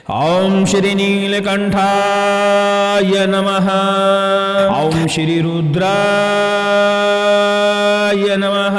ओम श्री नीलकंठाय नमः। ओम श्री रुद्राय नमः।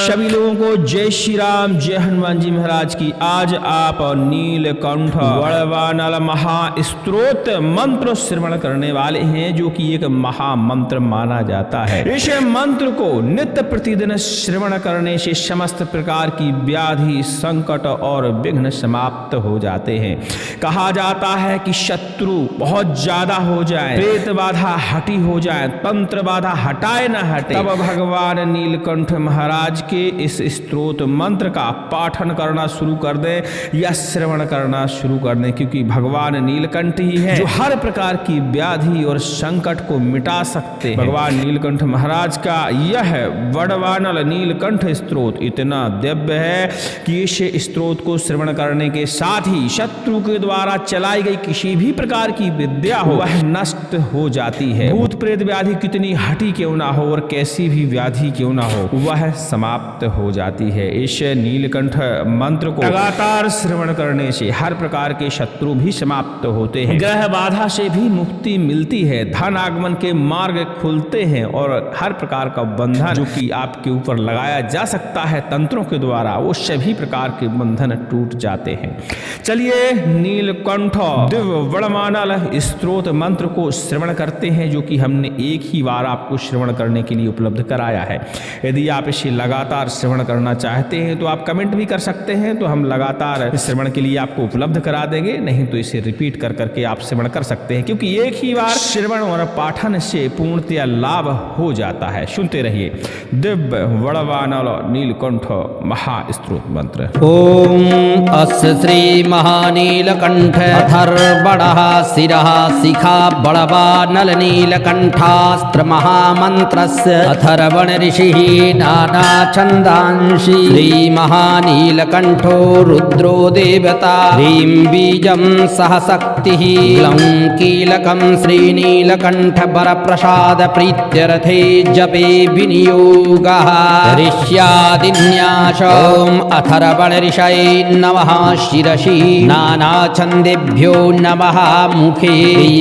सभी लोगों को जय श्री राम, जय हनुमान जी महाराज की। आज आप नीलकंठ वड़वानल महास्तोत्र मंत्र श्रवण करने वाले हैं, जो कि एक महामंत्र माना जाता है। इस मंत्र को नित्य प्रतिदिन श्रवण करने से समस्त प्रकार की व्याधि, संकट और विघ्न समाप्त हो जाते हैं। कहा जाता है कि शत्रु बहुत ज्यादा हो जाए, प्रेत बाधा हटी हो जाए, तंत्र बाधा हटाए न हटे, तब भगवान नीलकंठ महाराज के इस स्तोत्र मंत्र का पाठन करना शुरू कर दें या श्रवण करना शुरू कर दें, क्योंकि भगवान नीलकंठ ही है जो हर प्रकार की व्याधि और संकट को मिटा सकते हैं। भगवान नीलकंठ महाराज का यह वड़वानल नीलकंठ स्तोत्र इतना दिव्य है कि इस स्तोत्र को श्रवण करने के साथ ही शत्रु के द्वारा चलाई गई किसी भी प्रकार की विद्या हो वह नष्ट हो जाती है। भूत प्रेत व्याधि कितनी हटी क्यों ना हो और कैसी भी व्याधि क्यों ना हो वह समाप्त हो जाती है। इस नीलकंठ मंत्र को लगातार श्रवण करने से हर प्रकार के शत्रु भी समाप्त होते हैं, ग्रह बाधा से भी मुक्ति मिलती है, धन आगमन के मार्ग खुलते हैं और हर प्रकार का बंधन जो कि आपके ऊपर लगाया जा सकता है तंत्रों के द्वारा, वो सभी प्रकार के बंधन टूट जाते हैं। चलिए नीलकंठ दिव्य वड़वानल स्तोत्र मंत्र को श्रवण करते हैं, जो कि हमने एक ही बार आपको श्रवण करने के लिए उपलब्ध कराया है। यदि आप इसे लगातार श्रवण करना चाहते हैं तो आप कमेंट भी कर सकते हैं, तो हम लगातार श्रवण के लिए आपको उपलब्ध करा देंगे। नहीं तो इसे रिपीट कर करके आप श्रवण कर सकते हैं, क्योंकि एक ही बार श्रवण और पाठन से पूर्णतया लाभ हो जाता है। सुनते रहिए दिव्य वड़वानल नीलकंठ महास्तोत्र मंत्र। ओम अस्य श्री महानीलकंठ अथर्वणः शिरः शिखा वड़वानल नीलकंठास्त्र महामन्त्रस्य अथर्वण ऋषिः नाना छन्दांसि श्री महानीलकंठो रुद्रो देवता ह्रीं बीजं सह शक्तिः ग्लौं कीलकं श्रीनीलकंठ वरप्रसाद प्रीत्यर्थे जपे विनियोगः ऋष्यादिन्यास। ओम अथर्वण ऋषये नमः शिरसि नाना छन्देभ्यो नमः मुखे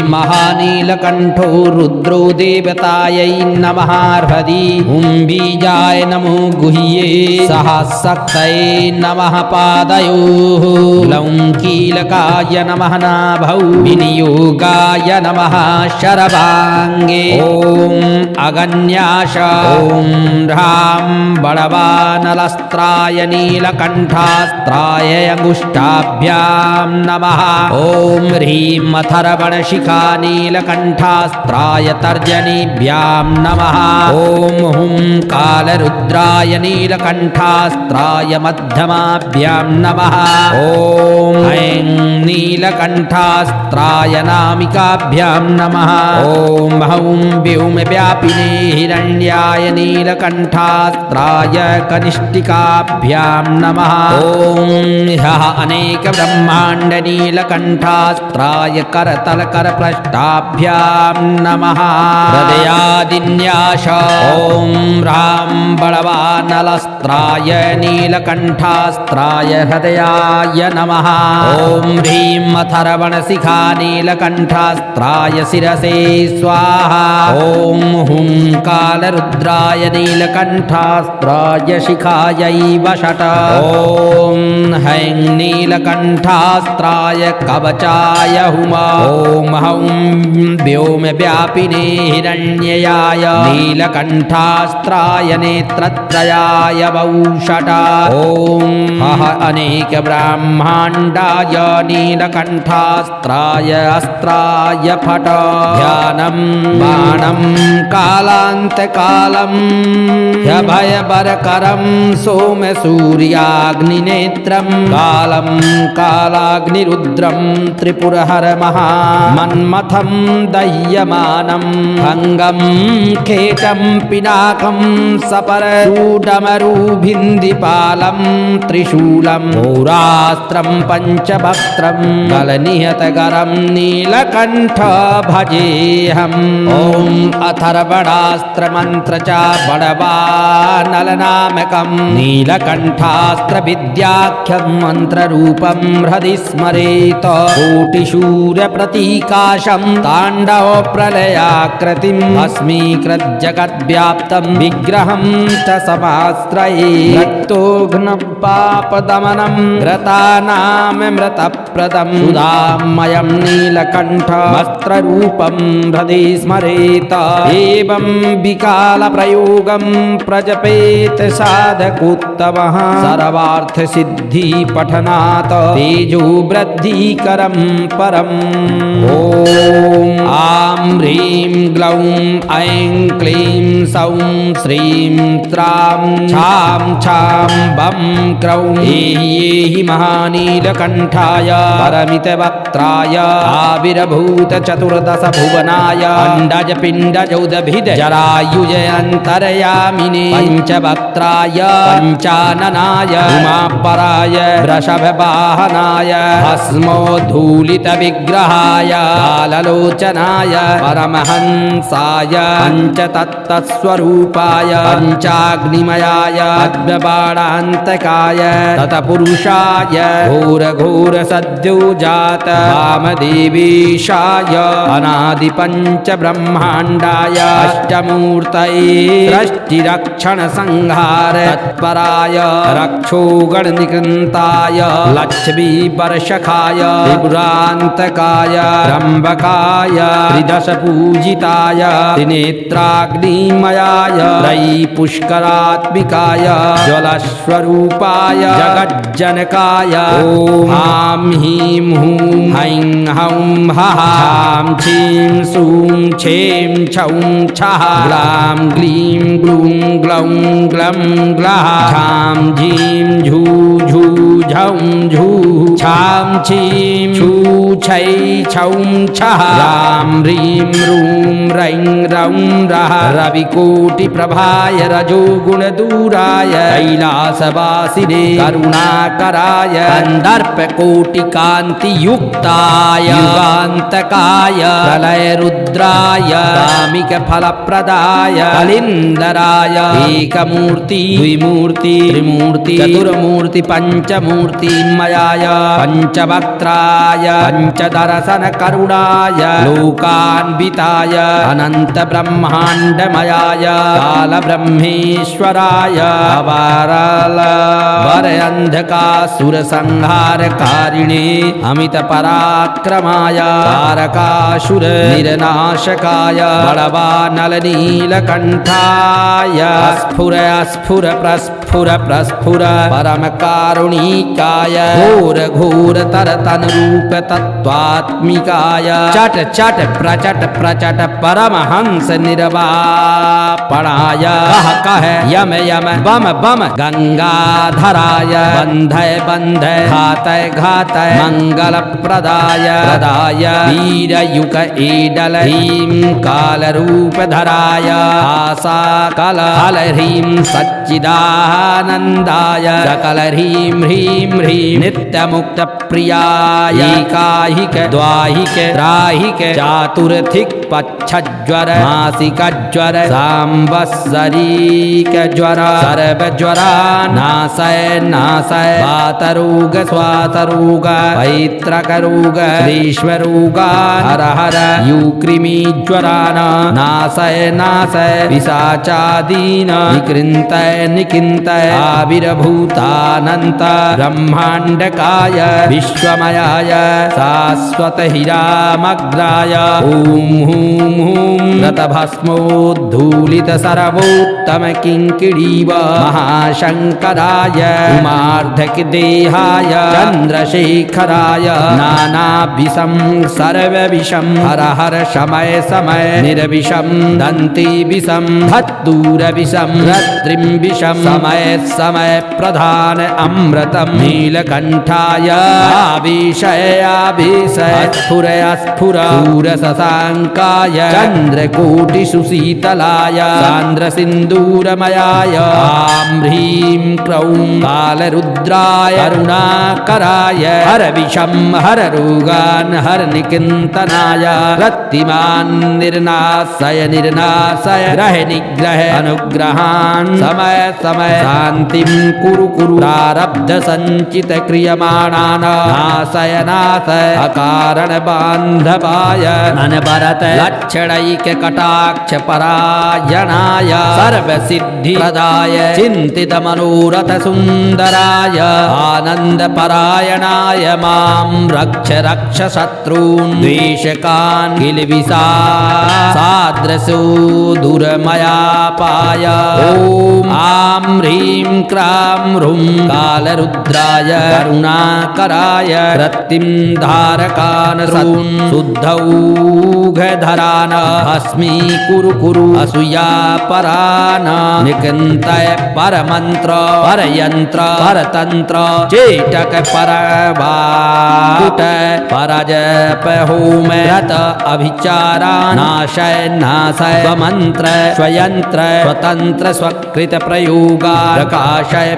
महानीलकंठो रुद्रो देवतायै नमः हृदि हुं बीजाय नमो गुह्ये सह शक्तये नमः पादयोः ग्लौं कीलकाय नमः नाभौ विनियोगाय नमः शरवाङ्गे। ओम अगन्यास। ओम ह्रां वड़वानलस्त्राय नीलकंठास्त्राय अंगुष्ठाभ्यां नमः। ओम ह्रीं अथर्वणशिखा नीलकंठास्त्राय तर्जनीभ्यां नमः। ओम हुं कालरुद्राय नीलकंठास्त्राय मध्यमाभ्यां नमः। ओम ऐं नीलकंठास्त्राय नामिकाभ्यां नमः। ओम हौं व्योमव्यापिने हिरण्याय नीलकंठास्त्राय कनिष्ठिकाभ्यां नमः। ओम ह्यः अनेक ब्रह्मांड नीलकंठास्त्राय करतल करपृष्ठाभ्यां नमः। हृदयादिन्यास। ओम ह्रां वड़वानलस्त्राय नीलकंठास्त्राय हृदयाय नमः। ओम ह्रीं अथर्वणशिखा नीलकंठास्त्राय शिरसे स्वाहा। ओम हुं कालरुद्राय नीलकंठास्त्राय शिखायै वषट। ओम हैं नीलकंठास्त्राय कवचाय हुमा। ओम हौं व्योमव्यापिने हिरण्ययाय नीलकंठास्त्राय नेत्रत्रयाय वौषट। ओम हः अनेक ब्रह्मांडाय नीलकंठास्त्राय अस्त्राय फट। ध्यानं बाणं कालान्तकालं ह्यभयवरकरं सोमसूर्याग्निनेत्रं कालं कालाग्निरुद्रं त्रिपुरहरमहामन्मथं दह्यमानं भङ्गं खेटं पिनाकं सपरशूडमरूभिन्दिपालं त्रिशूलं पौरास्त्रं पञ्चभक्त्रं गलनिहतगरं नीलकण्ठ भजेऽहम् ॐ अथर्वणास्त्रमन्त्र च बडवानलनामकं नीलकण्ठास्त्रविद्याख्यं मन्त्ररूपं हृदि स्मरेत कोटिशूरप्रतीकाशं ताण्डवप्रलयाकृतिं भस्मीकृतजगद्व्याप्तं विग्रहं च समाश्रये रक्तोघ्नपापदमनं घृतानामृतप्रदं सुधामयं नीलकण्ठमस्त्ररूपं हृदि स्मरेत एवं विकालप्रयोगं प्रजपेत साधकोत्तमः सर्वार्थसिद्धिपठनात् तेजोवृद्धिकरं परम् ॐ आं ह्रीं ग्लौं ऐं क्लीं सौं श्रीं त्रां छां छां बं क्रौं एहि महानीलकण्ठाय परमितवक्त्राय आविर्भूत चतुर्दश भुवनाय अण्डज पिण्डजौदभिद जरायुजयन्तर्यामिने पञ्चवक्त्राय पञ्चाननाय उमापराय वृषभवाहनाय भस्मोद्धूलितविग्रहाय काललोचनाय परमहंसाय पञ्चतत्त्वस्वरूपाय पञ्चाग्निमयाय पद्मबाणान्तकाय ततपुरुषाय घोरघोरसद्योजात वामदेवेशाय अनादिपञ्चब्रह्माण्डाय अष्टमूर्तये सृष्टिरक्षणसंहार तत्पराय रक्षोगणनिकृन्ताय लक्ष्मीवर्षकाय त्रिपुरान्तकाय त्र्यम्बकाय त्रिदशपूजिताय त्रिनेत्राग्निमयाय त्रयीपुष्करात्मिकाय ज्वलस्वरूपाय जगज्जनकाय ॐ आं ह्रीं हूं हैं हौं हः छां छीं सूं छें छौं छः ग्लां ग्लीं ग्लूं ग्लौं ग्लं ग्लः छां झीं झू झू झौं झू छां छीं छू छै छौं छः रां ह्रीं रूं रैं रौं रः रविकोटिप्रभाय रजोगुणदूराय कैलासवासिने करुणाकराय कन्दर्पकोटिकान्तियुक्ताय युगान्तकाय प्रलयरुद्राय कामिकफलप्रदाय कलिन्दराय एकमूर्ति द्विमूर्ति त्रिमूर्ति चतुर्मूर्ति पञ्चमूर्तिमयाय पञ्चवक्त्राय पञ्चदर्शनकरुणाय लोकान्विताय अनन्तब्रह्माण्डमयाय कालब्रह्मेश्वराय वरन्धकासुरसंहारकारिणे अमितपराक्रमाय तारकासुरनिरनाशकाय बलवानलनीलकण्ठाय स्फुर स्फुर प्रस्फुर प्रस्फुर परमकारुणिकाय घोर घोर तरतनुरूप तत्त्वात्मिकाय चट चट प्रचट प्रचट परमहंस निर्वापणाय कह कह यम यम बम बम गंगाधराय बन्धय बन्धय घातय घातय मंगलप्रदाय प्रदाय वीरयुक ईडल ह्रीं कालरूपधराय आसा कल हल ह्रीं सच्चिदानन्दाय सकल ह्रीं ह्रीं ह्रीं नित्यमुक्तप्रियाय एकाहिक द्वाहिक त्राहिक चातुर्थिक पच्छज्वर मासिकज्वर सांवत्सरिकज्वर सर्वज्वरा नाशय नाशय वातरोग स्वातरोग पैत्रकरोग ग्रीष्मरोग हर हर युकृमिज्वरान् नाशय नाशय पिशाचादीन् निकृन्तय निकिन्तय आविर्भूतानन्त ब्रह्माण्डकाय विश्वमयाय शाश्वतहिरामग्राय ॐ हूं हूं रतभस्मोद्धूलित सर्वोत्तम किङ्किणीव महाशङ्कराय उमार्धकदेहाय चन्द्रशेखराय नानाविषं सर्वविषं हर हर समय समय निर्विषं दन्तिविषं धत्तूरविषं रत्रिं विषं समय समय प्रधान अमृतं नीलकण्ठाय आवेशय आवेशय स्फुर स्फुर शूरशशाङ्क समप्रभाय चन्द्रकोटिसुशीतलाय सान्द्रसिन्दूरमयाय आं ह्रीं क्रौं कालरुद्राय करुणाकराय हरविषं हररोगान् हरनिकिन्तनाय रत्तिमान् निर्नाशय ग्रह निग्रह अनुग्रहान् समय समय शान्तिं कुरु प्रारब्ध संचित क्रियमाणानाशय अकारण बान्धवाय अनवरत लक्षणैक कटाक्ष परायणाय सर्वसिद्धि प्रदाय चिन्तित मनोरथ सुन्दराय आनन्द परायणाय मां रक्ष रक्ष शत्रून् द्वेषकान् किल्बिषा सादृशो दुर्मयापाय ॐ आं ह्रीं क्रां ह्रूं कालरुद्राय करुणाकराय रत्तिं धारकान् शून् शुद्धौघधरान् अस्मि कुरु असूया परान् निकन्तय परमन्त्र परयन्त्र परतन्त्र चेटक परवाकुट परजप होम व्रत अभिचारा नाशय स्वमन्त्र स्वयन्त्र स्वतन्त्र स्वकृत प्रयोगा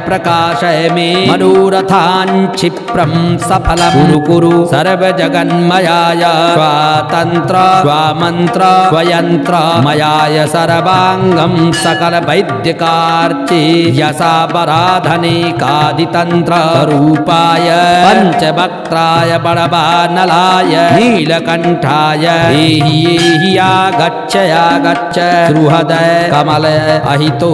प्रकाशय मे मनोरथान् क्षिप्रं सफलं कुरु सर्वजगन्मयाय स्वातन्त्र स्वामन्त्र स्वयन्त्र मयाय सर्वाङ्गं सकल वैद्यकार्चे यसा पराधनेकादितन्त्र रूपाय पंचवक्त्राय बड़वानलाय नीलकण्ठाय एहि आगच्छ सुहृदय कमल अहितो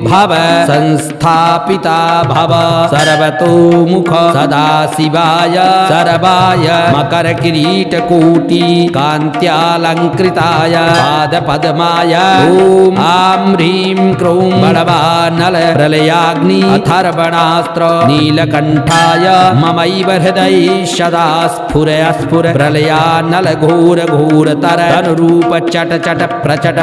भव संस्थापिता भव सर्वतोमुख सदा शिवाय सर्वाय मकर किरीट कोटि कान्त्यालङ्कृताय पादपद्माय ॐ आं ह्रीं क्रों बड़वानल प्रलयाग्नि अथर्वणास्त्र नीलकण्ठाय ममैव हृदये सदा स्फुर प्रलयानल घोर तर अनुरूप चट प्रचट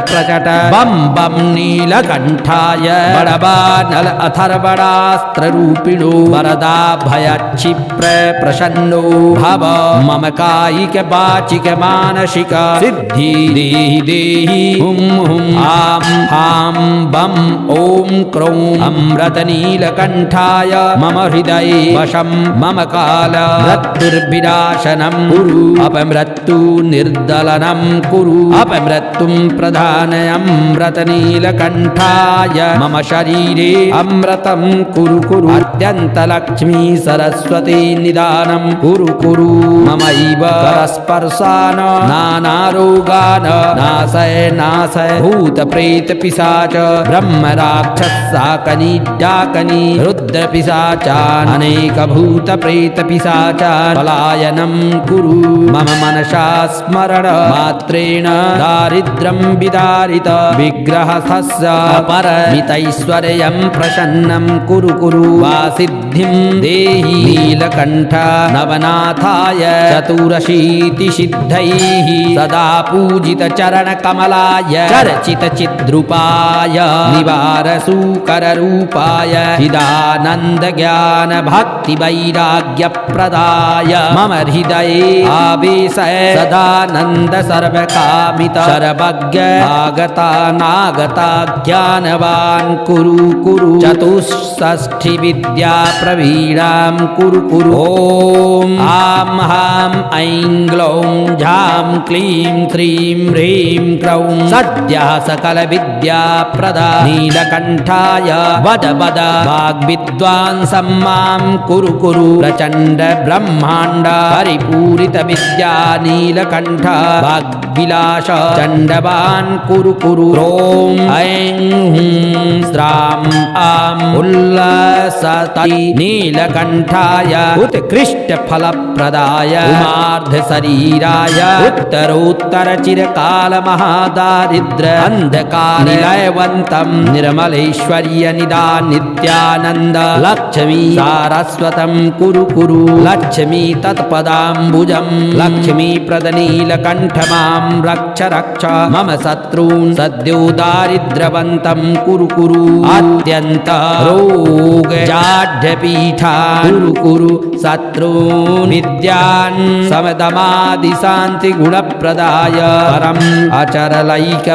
बम बम नीलकण्ठाय बड़वानल अथर्वणास्त्र रूपिणो वरदा भय क्षिप्र प्रसन्नो भव मम कायिक वाचिक मानसिक सिद्धि देहि हुं आं हां बम ॐ क्रौं अमृत नीलकण्ठाय मम हृदये वशं मम काल मृत्युर्विनाशनं कुरु अपमृत्यु निर्दलनं कुरु अपमृत्युं प्रधानयमृत नीलकण्ठाय मम शरीरे अमृतं कुरु अत्यन्तलक्ष्मी सरस्वती निदानं कुरु ममैव करस्पर्शान् नानारोगान् नाशय भूत प्रेत पिशाच ब्रह्म राक्षस शाकनी रुद्र पिशाचान् अनेक भूत प्रेत पिशाचान् पलायनं कुरु मम मनसा स्मरण मात्रेण दारिद्र्यं विदारित विग्रहस्य परमितैश्वर्यं प्रसन्नं कुरु वासिद्धिं देहि नीलकण्ठ नवनाथाय चतुरशीति सिद्धैः सदा पूजित चरण कमलाय चर्चित चिद्रूपाय निवार सूकर रूपाय चिदानन्द ज्ञान भक्ति वैराग्य प्रदाय मम हृदये आवेशय सदानन्द सर्वकामित सर्वज्ञ आगता ज्ञानवान् कुरु चतुष्षष्ठि विद्या प्रवीणां कुरु ॐ आं हां ऐं ग्लौं झां क्लीं श्रीं ह्रीं क्रौं सद्यः सकल विद्या प्रदा नीलकण्ठाय वद वाग्विद्वांसं मां कुरु प्रचण्ड ब्रह्माण्ड परिपूरित विद्या नीलकण्ठ वाग्विलास चण्डवान् कुरु ॐ ऐं हूं स्रां आं उल्लसति नीलकण्ठाय उत्कृष्ट फलप्रदाय उमार्ध शरीराय उत्तरोत्तर चिरकाल महादारिद्र अंधकार निलयवन्तं निर्मलेश्वर्य निदान नित्यानन्द लक्ष्मी सारस्वतं कुरु लक्ष्मी तत्पदाम्बुजं लक्ष्मी प्रदनीलकण्ठ मां रक्ष मम शत्रून् सद्यो दारिद्र्यवन्तं कुरु अत्यन्त रोग जाढ्यपीठा कुरु शत्रून् विद्यान् समदमादि शान्ति गुणप्रदा महानीलकण्ठाय परम् अचरलैक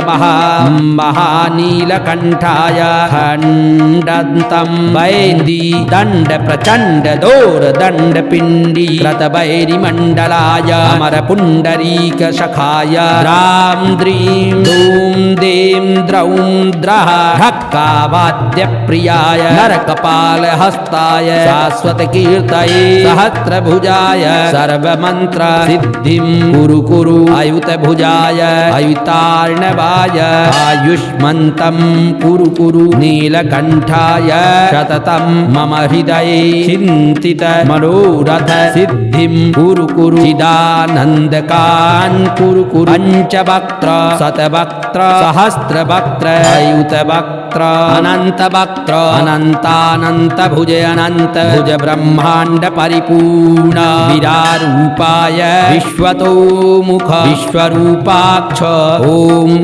महानीलकण्ठाय खण्डन्तं वैन्दी दण्ड प्रचण्ड दोर दण्ड पिण्डी कृतवैरिमण्डलाय अमरपुण्डरीक शखाय द्रां द्रीं धूं दें द्रौं द्रः ढक्कावाद्यप्रियाय नरकपालहस्ताय शाश्वतकीर्तये सहस्रभुजाय सर्वमन्त्र सिद्धिं कुरु कुरु अयुतभुजाय अयुतार्णवाय आयुष्मन्तं कुरु कुरु नीलकण्ठाय सततं मम हृदये चिन्तित मनोरथ सिद्धिं कुरु कुरु चिदानन्दकान् कुरु कुरु पञ्चवक्त्र शतवक्त्र सहस्रवक्त्र अयुतवक्त्र अनन्तवक्त्र अनन्तानन्त भुज अनन्त भुज ब्रह्माण्ड परिपूर्ण विरारूपाय विश्वतो मुख विश्वरूपाक्ष ॐ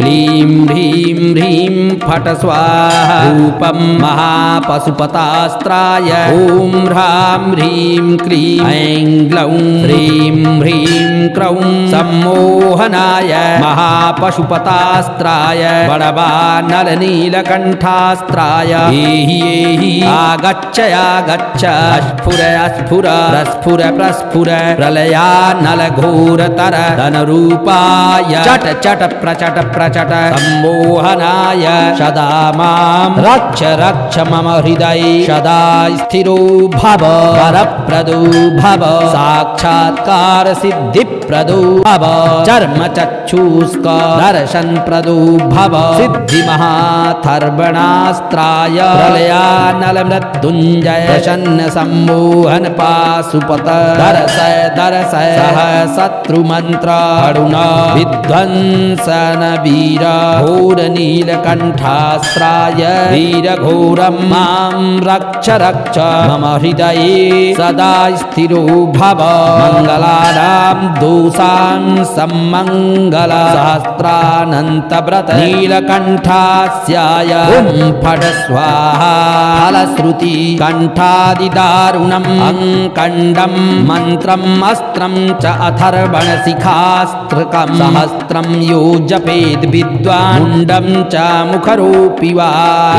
क्लीं ह्रीं ह्रीं फट स्वाहा रूपं महापशुपतास्त्राय ॐ ह्रां ह्रीं क्लीं ऐं ग्लौं ह्रीं ह्रीं क्रौं सम्मोहनाय महापशुपतास्त्राय बडवानलनीलकण्ठास्त्राय एहि आगच्छ आगच्छ स्फुर स्फुर प्रस्फुर प्रस्फुर प्रलयानलघोरतर धनरूपाय चट चट प्रचट प्रचट सम्मोहनाय सदा मां रक्ष रक्ष मम हृदये सदा स्थिरो भव वरप्रदो भव साक्षात्कार सिद्धिप्रदो भव चर्म चक्षुष्क दर्शन प्रदो भव सिद्धि महाथर्वणास्त्राय प्रलयानल मृत्युञ्जय प्रसन्न सम्मोहन पाशुपत दर्शय दर्शय सह शत्रुमन्त्र अरुण विध्वंसन वीर घोर नीलकण्ठास्त्राय वीर घोरं मां रक्ष रक्ष मम हृदये सदा स्थिरो भव मङ्गलानां दोषान् सम्मङ्गल सहस्रानन्तव्रत नीलकण्ठास्याय ॐ फट स्वाहा फलश्रुति कण्ठादिदारुणम् अङ्कण्डं मन्त्रम् अस्त्रं च अथर्वणशिखास्त्रकं सहस्रं यो जपेद् विद्वान् मुण्डं च मुखरोऽपि वा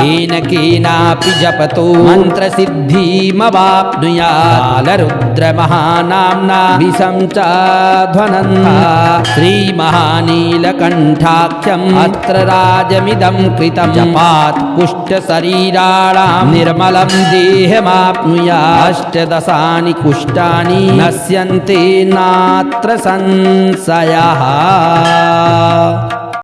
येन केनापि जपतो मन्त्रसिद्धिमवाप्नुयात् कालरुद्रमहानाम्ना विषं च ध्वनन्ता श्रीमहानीलकण्ठाख्यम् अत्र राजमिदं कृतं जपात् कुष्ठशरीराणां निर्मलं देहमाप्नुयात् अष्टदशानि कुष्ठानि नश्यन्ते नात्र संशयः।